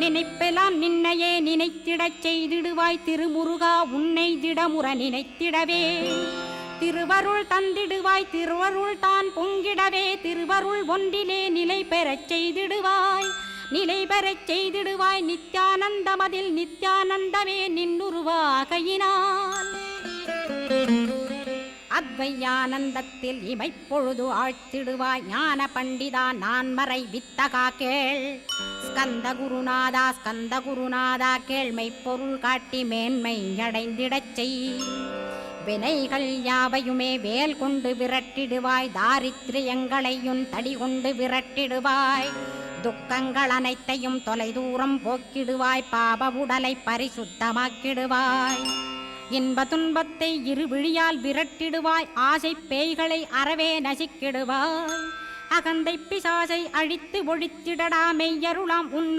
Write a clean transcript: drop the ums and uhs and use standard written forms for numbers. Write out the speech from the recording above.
நினைப்பெல்லாம் நின்னையே நினைத்திடச் செய்திடுவாய் திருமுருகா உன்னை திடமுற நினைத்திடவே திருவருள் தந்திடுவாய் திருவருள் தான் பொங்கிடவே திருவருள் ஒன்றிலே நிலை பெறச் செய்திடுவாய் நிலை பெறச் செய்திடுவாய் நித்யானந்தமதில் நித்யானந்தமே நின்னுருவாகையினால் அத்வையானந்தத்தில் இமைப்பொழுது ஆழ்த்திடுவாய் ஞான பண்டிதா நான்மறை வித்தகா கேள் ஸ்கந்த குருநாதா கேள்மை பொருள் காட்டி மேன்மை அடைந்திடச் செய் வினைகள் யாவையுமே வேல் கொண்டு விரட்டிடுவாய் தாரித்ரியங்களையும் தடி கொண்டு விரட்டிடுவாய் துக்கங்கள் அனைத்தையும் தொலைதூரம் போக்கிடுவாய் பாப உடலை பரிசுத்தமாக்கிடுவாய் இன்ப துன்பத்தை இருவிழியால் விரட்டிடுவாய் ஆசை பேய்களை அறவே நசிக்கிடுவாய் அகந்தை பிசாசை அழித்து ஒழித்திடடா மெய்யருளாம் உன்ன